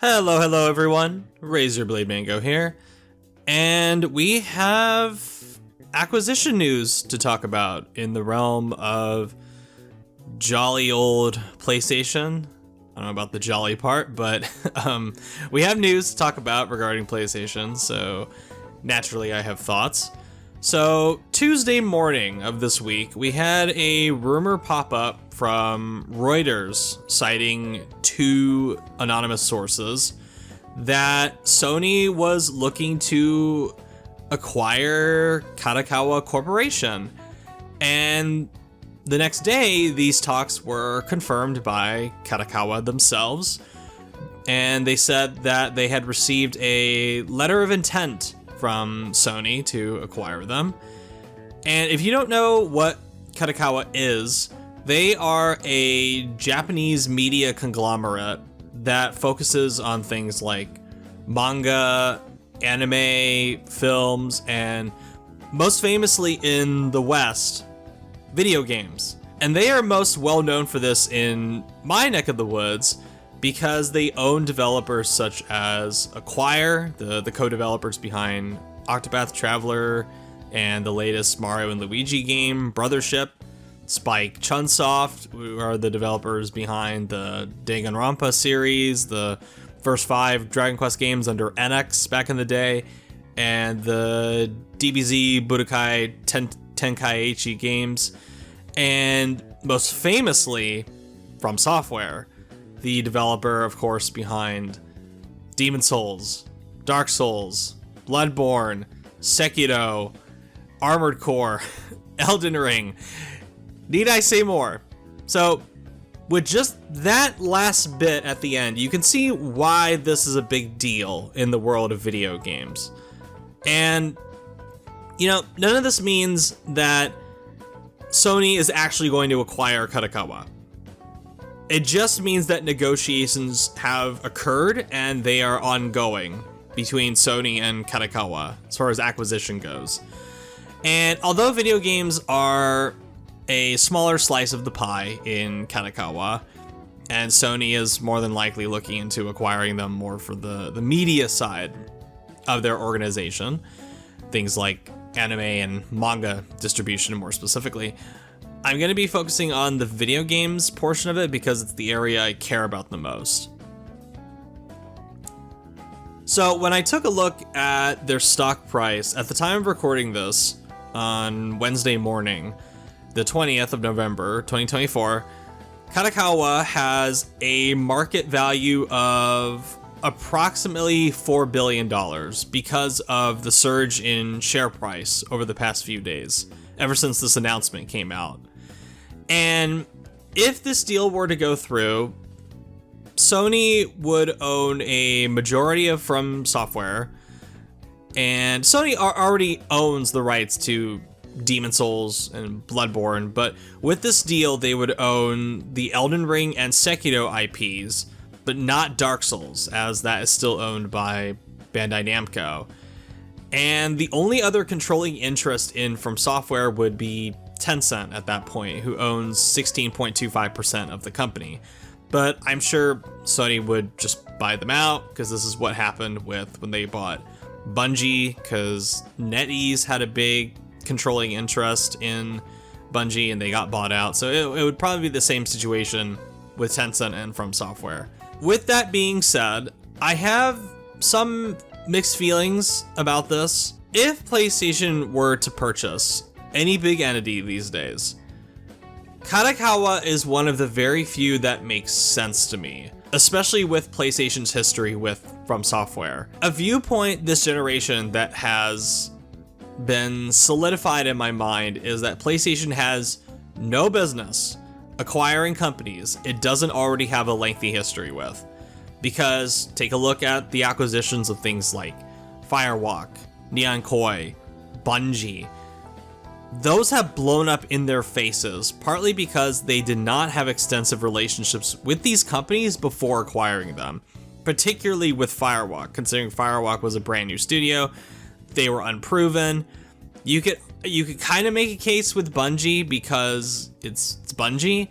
Hello everyone, Razorblade Mango here, and we have acquisition news to talk about in the realm of jolly old PlayStation. I don't know about the jolly part, but we have news to talk about regarding PlayStation, so naturally I have thoughts. So Tuesday morning of this week, we had a rumor pop up from Reuters citing two anonymous sources that Sony was looking to acquire Kadokawa Corporation. And the next day, these talks were confirmed by Kadokawa themselves. And they said that they had received a letter of intent from Sony to acquire them. And if you don't know what Kadokawa is, they are a Japanese media conglomerate that focuses on things like manga, anime, films, and most famously in the West, video games. And they are most well known for this in my neck of the woods because they own developers such as Acquire, the co-developers behind Octopath Traveler and the latest Mario and Luigi game, Brothership, Spike Chunsoft, who are the developers behind the Danganronpa series, the first 5 Dragon Quest games under NX back in the day, and the DBZ Budokai Tenkaichi games, and most famously From Software, the developer, of course, behind Demon Souls, Dark Souls, Bloodborne, Sekiro, Armored Core, Elden Ring. Need I say more? So, with just that last bit at the end, you can see why this is a big deal in the world of video games. And, you know, none of this means that Sony is actually going to acquire Kadokawa. It just means that negotiations have occurred and they are ongoing between Sony and Kadokawa as far as acquisition goes. And although video games are a smaller slice of the pie in Kadokawa, and Sony is more than likely looking into acquiring them more for the media side of their organization, things like anime and manga distribution more specifically, I'm going to be focusing on the video games portion of it because it's the area I care about the most. So when I took a look at their stock price at the time of recording this on Wednesday morning, the 20th of November, 2024, Kadokawa has a market value of approximately $4 billion because of the surge in share price over the past few days, ever since this announcement came out. And if this deal were to go through, Sony would own a majority of From Software, and Sony already owns the rights to Demon Souls and Bloodborne, but with this deal they would own the Elden Ring and Sekiro IPs, but not Dark Souls, as that is still owned by Bandai Namco. And the only other controlling interest in From Software would be Tencent at that point, who owns 16.25% of the company. But I'm sure Sony would just buy them out, because this is what happened with when they bought Bungie, because NetEase had a big controlling interest in Bungie and they got bought out. So it would probably be the same situation with Tencent and From Software. With that being said, I have some mixed feelings about this. If PlayStation were to purchase any big entity these days, Kadokawa is one of the very few that makes sense to me, especially with PlayStation's history with From Software. A viewpoint this generation that has been solidified in my mind is that PlayStation has no business acquiring companies it doesn't already have a lengthy history with. Because take a look at the acquisitions of things like Firewalk, Neon Koi, Bungie. Those have blown up in their faces, partly because they did not have extensive relationships with these companies before acquiring them, particularly with Firewalk, considering Firewalk was a brand new studio. They were unproven. You could kind of make a case with Bungie because it's Bungie,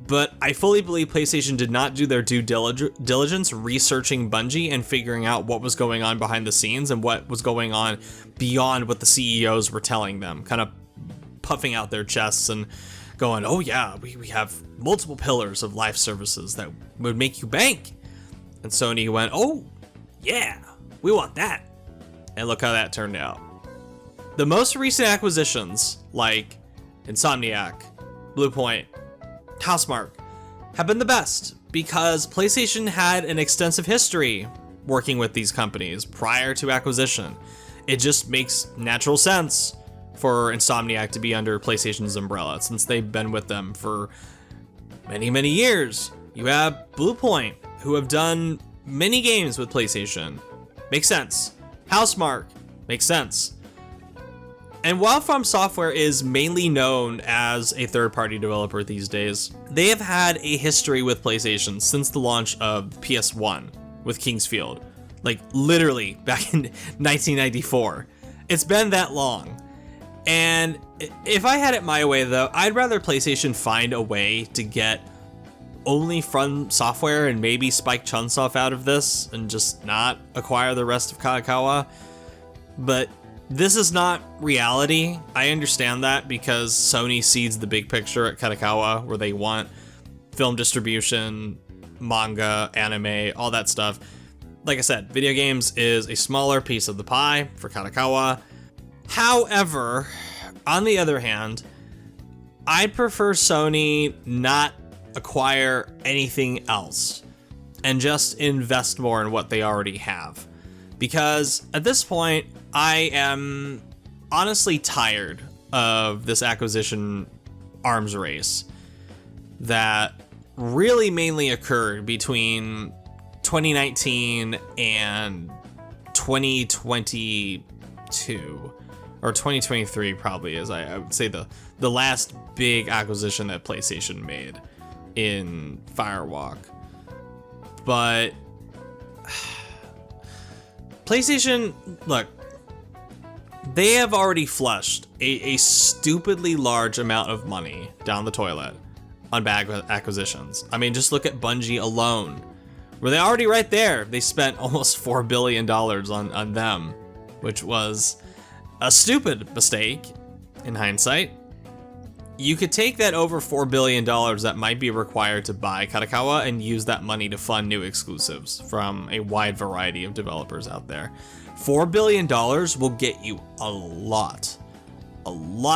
But I fully believe PlayStation did not do their due diligence researching Bungie and figuring out what was going on behind the scenes and what was going on beyond what the CEOs were telling them, kind of puffing out their chests and going, oh yeah, we have multiple pillars of live services that would make you bank. And Sony went, oh yeah, we want that. And look how that turned out. The most recent acquisitions, like Insomniac, Bluepoint, Housemarque, have been the best because PlayStation had an extensive history working with these companies prior to acquisition. It just makes natural sense for Insomniac to be under PlayStation's umbrella since they've been with them for many, many years. You have Bluepoint, who have done many games with PlayStation. Makes sense. Housemarque, makes sense. And while From Software is mainly known as a third-party developer these days, they have had a history with PlayStation since the launch of PS1 with Kingsfield. Like, literally, back in 1994. It's been that long. And if I had it my way, though, I'd rather PlayStation find a way to get only From Software and maybe Spike Chunsoft out of this and just not acquire the rest of Kadokawa. But this is not reality. I understand that because Sony sees the big picture at Kadokawa where they want film distribution, manga, anime, all that stuff. Like I said, video games is a smaller piece of the pie for Kadokawa. However, on the other hand, I'd prefer Sony not acquire anything else and just invest more in what they already have. Because at this point, I am honestly tired of this acquisition arms race that really mainly occurred between 2019 and 2022, or 2023 probably is, I would say, the last big acquisition that PlayStation made in Firewalk. But PlayStation, look, they have already flushed a stupidly large amount of money down the toilet on bad acquisitions. I mean, just look at Bungie alone. Were they already right there? They spent almost $4 billion on them, which was a stupid mistake in hindsight. You could take that over $4 billion that might be required to buy Kadokawa and use that money to fund new exclusives from a wide variety of developers out there. $4 billion will get you a lot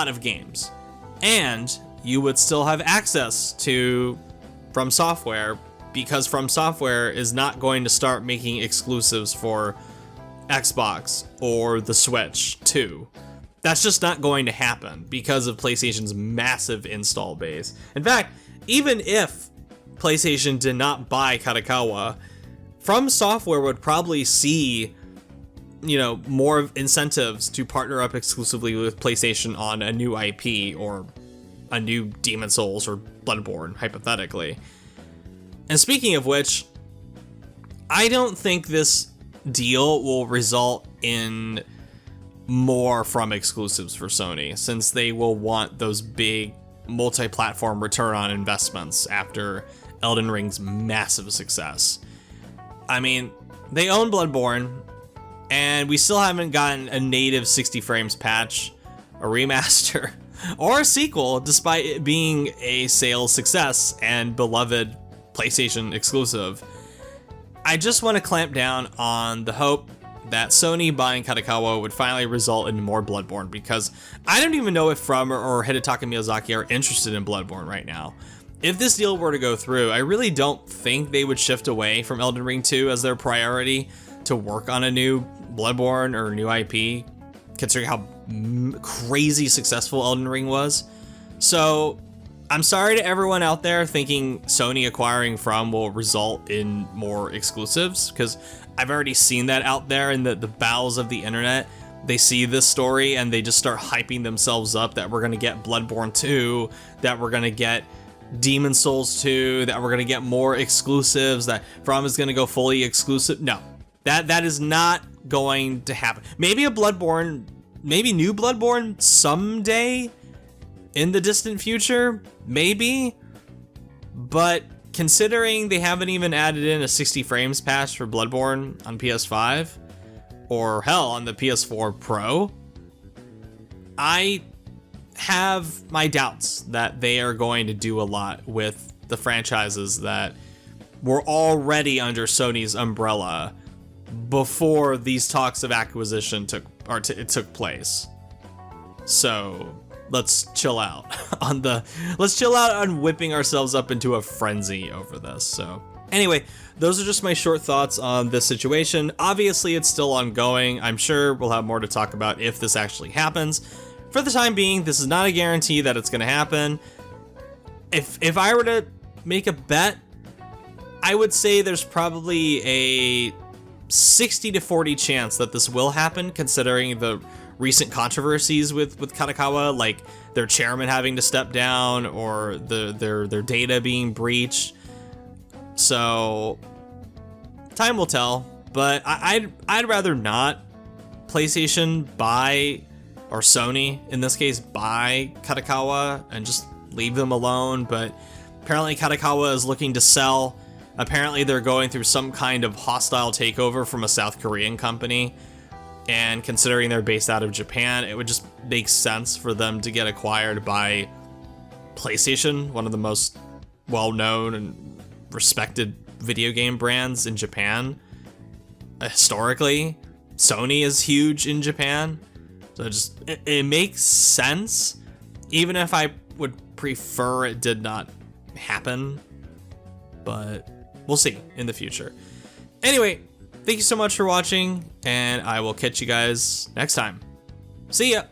of games. And you would still have access to From Software because From Software is not going to start making exclusives for Xbox or the Switch 2. That's just not going to happen because of PlayStation's massive install base. In fact, even if PlayStation did not buy Kadokawa, From Software would probably see, more incentives to partner up exclusively with PlayStation on a new IP or a new Demon's Souls or Bloodborne, hypothetically. And speaking of which, I don't think this deal will result in more From exclusives for Sony, since they will want those big multi-platform return on investments after Elden Ring's massive success. I mean, they own Bloodborne, and we still haven't gotten a native 60 frames patch, a remaster, or a sequel, despite it being a sales success and beloved PlayStation exclusive. I just want to clamp down on the hope that Sony buying Kadokawa would finally result in more Bloodborne, because I don't even know if From or Hidetaka Miyazaki are interested in Bloodborne right now. If this deal were to go through, I really don't think they would shift away from Elden Ring 2 as their priority to work on a new Bloodborne or new IP, considering how crazy successful Elden Ring was. So I'm sorry to everyone out there thinking Sony acquiring From will result in more exclusives, because I've already seen that out there in the bowels of the internet. They see this story and they just start hyping themselves up that we're going to get Bloodborne 2, that we're going to get Demon's Souls 2, that we're going to get more exclusives, that From is going to go fully exclusive. No, that is not going to happen. Maybe a Bloodborne, maybe new Bloodborne someday in the distant future, maybe. But considering they haven't even added in a 60 frames patch for Bloodborne on PS5, or hell, on the PS4 Pro, I have my doubts that they are going to do a lot with the franchises that were already under Sony's umbrella before these talks of acquisition took place. So let's chill out on whipping ourselves up into a frenzy over this. So anyway, those are just my short thoughts on this situation. Obviously, it's still ongoing. I'm sure we'll have more to talk about if this actually happens. For the time being, this is not a guarantee that it's going to happen. If I were to make a bet, I would say there's probably a 60 to 40 chance that this will happen, considering the recent controversies with Kadokawa, like their chairman having to step down or their data being breached. So time will tell, but I'd rather not PlayStation buy, or Sony in this case, buy Kadokawa and just leave them alone. But apparently Kadokawa is looking to sell. Apparently they're going through some kind of hostile takeover from a South Korean company. And considering they're based out of Japan, it would just make sense for them to get acquired by PlayStation, one of the most well-known and respected video game brands in Japan. Historically, Sony is huge in Japan. So it makes sense, even if I would prefer it did not happen. But we'll see in the future. Anyway, thank you so much for watching, and I will catch you guys next time. See ya!